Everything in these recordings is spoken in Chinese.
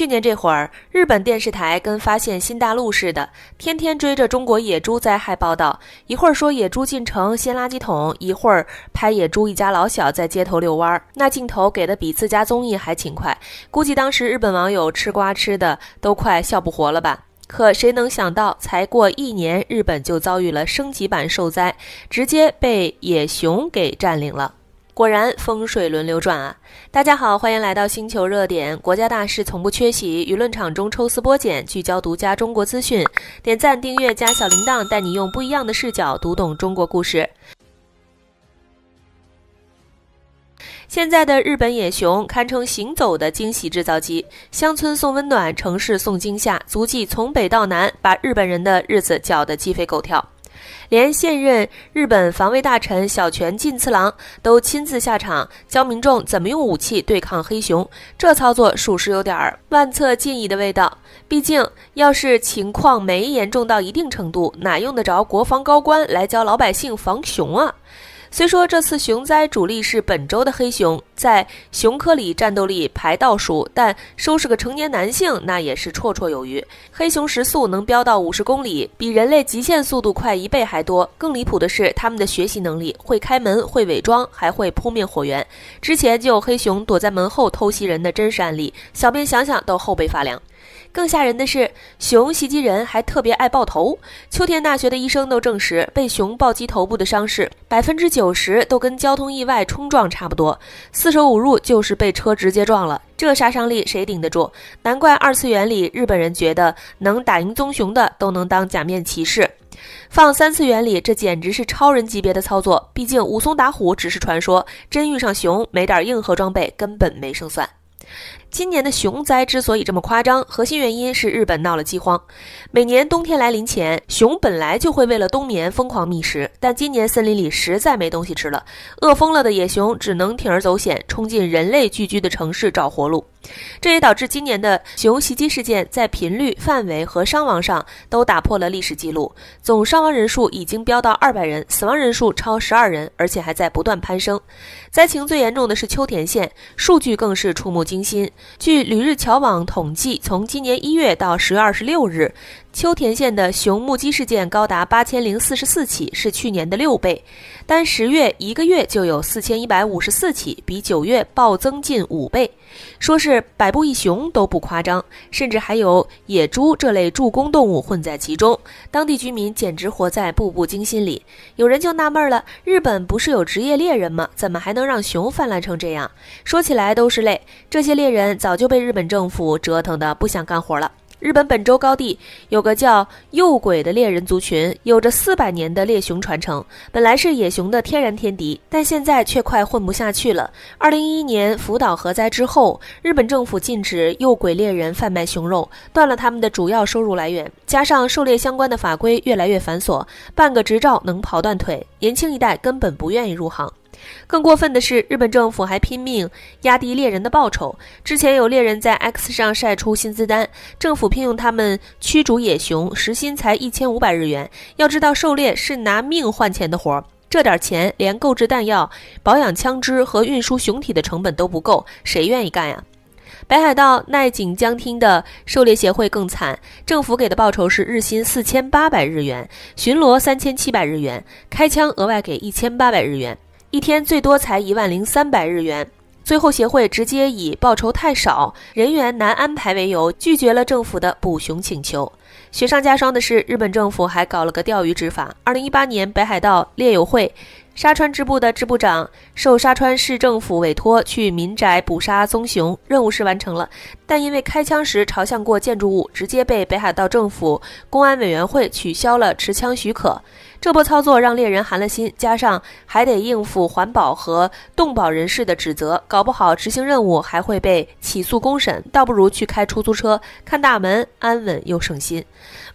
去年这会儿，日本电视台跟发现新大陆似的，天天追着中国野猪灾害报道，一会儿说野猪进城掀垃圾桶，一会儿拍野猪一家老小在街头遛弯，那镜头给的比自家综艺还勤快，估计当时日本网友吃瓜吃的都快笑不活了吧。可谁能想到，才过1年，日本就遭遇了升级版受灾，直接被野熊给占领了。果然风水轮流转啊！大家好，欢迎来到星球热点，国家大事从不缺席，舆论场中抽丝剥茧，聚焦独家中国资讯。点赞、订阅加小铃铛，带你用不一样的视角读懂中国故事。现在的日本野熊堪称行走的惊喜制造机，乡村送温暖，城市送惊吓，足迹从北到南，把日本人的日子搅得鸡飞狗跳。连现任日本防卫大臣小泉进次郎都亲自下场教民众怎么用武器对抗黑熊，这操作属实有点万策尽疑的味道。毕竟要是情况没严重到一定程度，哪用得着国防高官来教老百姓防熊啊？虽说这次熊灾主力是本州的黑熊，在熊科里战斗力排倒数，但收拾个成年男性那也是绰绰有余。黑熊时速能飙到50公里，比人类极限速度快1倍还多。更离谱的是，他们的学习能力，会开门，会伪装，还会扑灭火源。之前就有黑熊躲在门后偷袭人的真实案例，小编想想都后背发凉。更吓人的是，熊袭击人还特别爱爆头。秋田大学的医生都证实，被熊暴击头部的伤势90%都跟交通意外冲撞差不多，四舍五入就是被车直接撞了。这杀伤力谁顶得住？难怪二次元里日本人觉得能打赢棕熊的都能当假面骑士。放3次元里，这简直是超人级别的操作。毕竟武松打虎只是传说，真遇上熊，没点硬核装备根本没胜算。今年的熊灾之所以这么夸张，核心原因是日本闹了饥荒。每年冬天来临前，熊本来就会为了冬眠疯狂觅食，但今年森林里实在没东西吃了，饿疯了的野熊只能铤而走险，冲进人类聚居的城市找活路。这也导致今年的熊袭击事件在频率、范围和伤亡上都打破了历史记录，总伤亡人数已经飙到200人，死亡人数超12人，而且还在不断攀升。灾情最严重的是秋田县，数据更是触目惊心。据旅日侨网统计，从今年1月到10月26日，秋田县的熊目击事件高达8044起，是去年的6倍。单10月1个月就有4154起，比9月暴增近5倍。说是百步一熊都不夸张，甚至还有野猪这类助攻动物混在其中，当地居民简直活在步步惊心里。有人就纳闷了，日本不是有职业猎人吗？怎么还能让熊泛滥成这样？说起来都是泪，这些猎人早就被日本政府折腾得不想干活了。日本本州高地有个叫诱鬼的猎人族群，有着400年的猎熊传承，本来是野熊的天然天敌，但现在却快混不下去了。2011年福岛核灾之后，日本政府禁止诱鬼猎人贩卖熊肉，断了他们的主要收入来源，加上狩猎相关的法规越来越繁琐，办个执照能跑断腿，年轻一代根本不愿意入行。更过分的是，日本政府还拼命压低猎人的报酬。之前有猎人在 X 上晒出薪资单，政府聘用他们驱逐野熊，时薪才1500日元。要知道，狩猎是拿命换钱的活，这点钱连购置弹药、保养枪支和运输熊体的成本都不够，谁愿意干呀？北海道奈井江町的狩猎协会更惨，政府给的报酬是日薪4800日元，巡逻3700日元，开枪额外给1800日元。一天最多才10300日元，最后协会直接以报酬太少、人员难安排为由，拒绝了政府的捕熊请求。雪上加霜的是，日本政府还搞了个钓鱼执法。2018年，北海道猎友会沙川支部的支部长受沙川市政府委托去民宅捕杀棕熊，任务是完成了，但因为开枪时朝向过建筑物，直接被北海道政府公安委员会取消了持枪许可。这波操作让猎人寒了心，加上还得应付环保和动保人士的指责，搞不好执行任务还会被起诉公审，倒不如去开出租车，看大门，安稳又省心。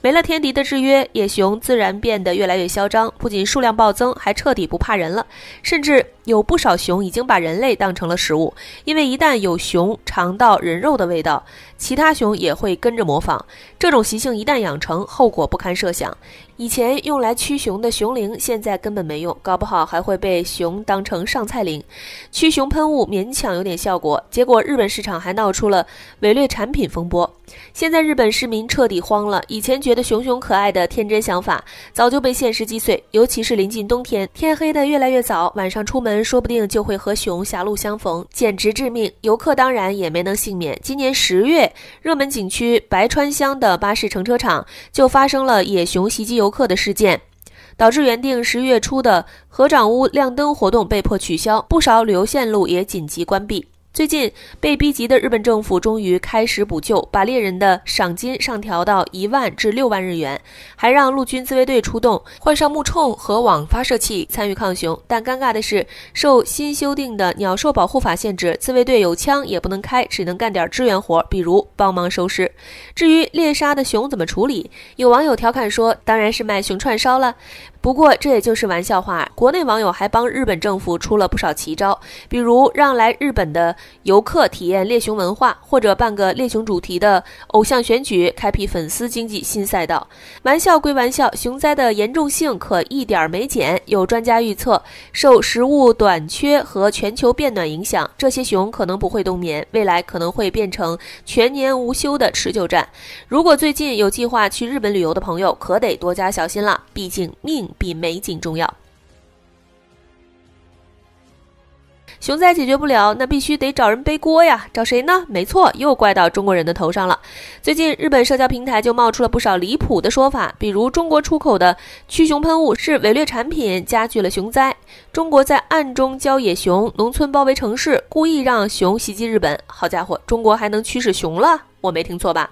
没了天敌的制约，野熊自然变得越来越嚣张，不仅数量暴增，还彻底不怕人了，甚至有不少熊已经把人类当成了食物，因为一旦有熊尝到人肉的味道，其他熊也会跟着模仿。这种习性一旦养成，后果不堪设想。以前用来驱熊的熊铃，现在根本没用，搞不好还会被熊当成上菜铃。驱熊喷雾勉强有点效果，结果日本市场还闹出了伪劣产品风波。现在日本市民彻底慌了，以前觉得熊熊可爱的天真想法，早就被现实击碎。尤其是临近冬天，天黑的越来越早，晚上出门说不定就会和熊狭路相逢，简直致命。游客当然也没能幸免。今年10月，热门景区白川乡的巴士乘车场就发生了野熊袭击游客的事件，导致原定10月初的合掌屋亮灯活动被迫取消，不少旅游线路也紧急关闭。最近被逼急的日本政府终于开始补救，把猎人的赏金上调到1万至6万日元，还让陆军自卫队出动，换上木铳和网发射器参与抗熊。但尴尬的是，受新修订的鸟兽保护法限制，自卫队有枪也不能开，只能干点支援活，比如帮忙收尸。至于猎杀的熊怎么处理，有网友调侃说，当然是卖熊串烧了。不过这也就是玩笑话，国内网友还帮日本政府出了不少奇招，比如让来日本的游客体验猎熊文化，或者办个猎熊主题的偶像选举，开辟粉丝经济新赛道。玩笑归玩笑，熊灾的严重性可一点没减。有专家预测，受食物短缺和全球变暖影响，这些熊可能不会冬眠，未来可能会变成全年无休的持久战。如果最近有计划去日本旅游的朋友，可得多加小心了，毕竟命比美景重要。熊灾解决不了，那必须得找人背锅呀，找谁呢？没错，又怪到中国人的头上了。最近日本社交平台就冒出了不少离谱的说法，比如中国出口的驱熊喷雾是伪劣产品，加剧了熊灾；中国在暗中教野熊，农村包围城市，故意让熊袭击日本。好家伙，中国还能驱使熊了？我没听错吧？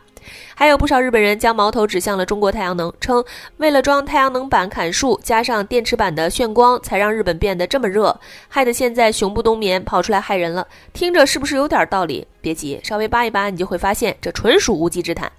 还有不少日本人将矛头指向了中国太阳能，称为了装太阳能板砍树，加上电池板的炫光，才让日本变得这么热，害得现在熊不冬眠，跑出来害人了。听着是不是有点道理？别急，稍微扒一扒，你就会发现这纯属无稽之谈。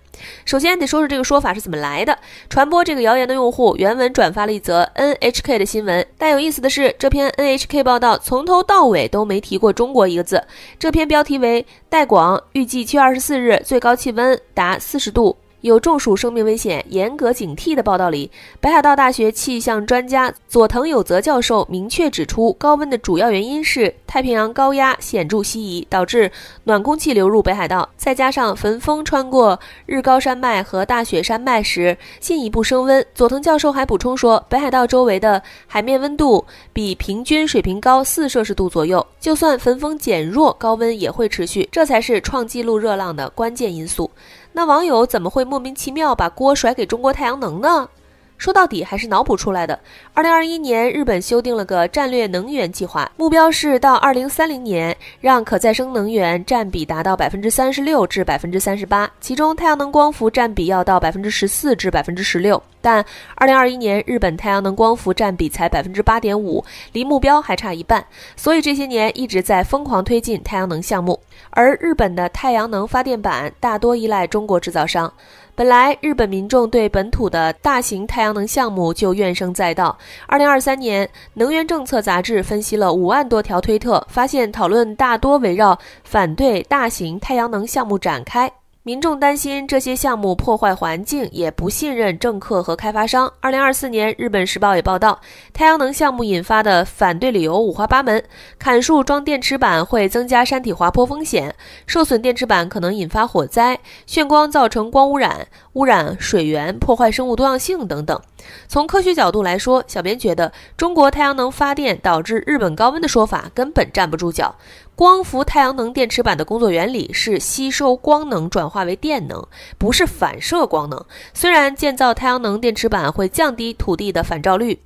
首先得说说这个说法是怎么来的。传播这个谣言的用户原文转发了一则 NHK 的新闻，但有意思的是，这篇 NHK 报道从头到尾都没提过中国一个字。这篇标题为带广，预计7月24日最高气温达40度，有中暑生命危险，严格警惕的报道里，北海道大学气象专家佐藤有则教授明确指出，高温的主要原因是太平洋高压显著西移，导致暖空气流入北海道，再加上焚风穿过日高山脉和大雪山脉时进一步升温。佐藤教授还补充说，北海道周围的海面温度比平均水平高4摄氏度左右，就算焚风减弱，高温也会持续，这才是创纪录热浪的关键因素。那网友怎么会莫名其妙把锅甩给中国太阳能呢？说到底还是脑补出来的。2021年，日本修订了个战略能源计划，目标是到2030年让可再生能源占比达到36%至38%，其中太阳能光伏占比要到14%至16%。但2021年日本太阳能光伏占比才8.5%，离目标还差一半，所以这些年一直在疯狂推进太阳能项目。而日本的太阳能发电板大多依赖中国制造商。本来日本民众对本土的大型太阳能项目就怨声载道。2023年能源政策杂志分析了5万多条推特，发现讨论大多围绕反对大型太阳能项目展开。民众担心这些项目破坏环境，也不信任政客和开发商。2024年，日本时报也报道，太阳能项目引发的反对理由五花八门：砍树装电池板会增加山体滑坡风险，受损电池板可能引发火灾，眩光造成光污染、污染水源、破坏生物多样性等等。从科学角度来说，小编觉得中国太阳能发电导致日本高温的说法根本站不住脚。光伏太阳能电池板的工作原理是吸收光能转化为电能，不是反射光能。虽然建造太阳能电池板会降低土地的反照率，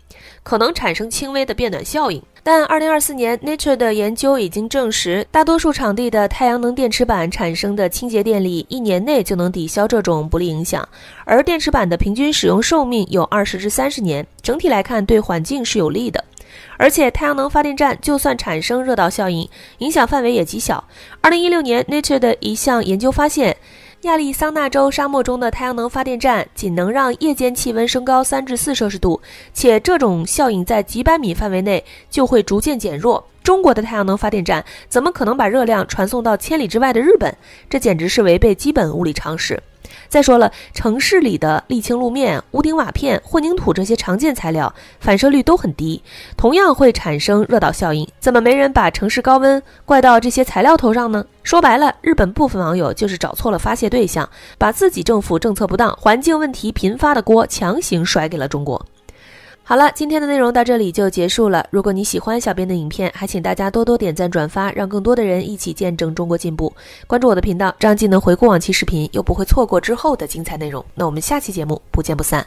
可能产生轻微的变暖效应，但2024年 Nature 的研究已经证实，大多数场地的太阳能电池板产生的清洁电力1年内就能抵消这种不利影响，而电池板的平均使用寿命有20至30年，整体来看对环境是有利的。而且太阳能发电站就算产生热岛效应，影响范围也极小。2016年 Nature 的一项研究发现，亚利桑那州沙漠中的太阳能发电站仅能让夜间气温升高3至4摄氏度，且这种效应在几百米范围内就会逐渐减弱。中国的太阳能发电站怎么可能把热量传送到千里之外的日本？这简直是违背基本物理常识。再说了，城市里的沥青路面、屋顶瓦片、混凝土这些常见材料反射率都很低，同样会产生热岛效应。怎么没人把城市高温怪到这些材料头上呢？说白了，日本部分网友就是找错了发泄对象，把自己政府政策不当、环境问题频发的锅强行甩给了中国。好了，今天的内容到这里就结束了。如果你喜欢小编的影片，还请大家多多点赞转发，让更多的人一起见证中国进步。关注我的频道，这样既能回顾往期视频，又不会错过之后的精彩内容。那我们下期节目不见不散。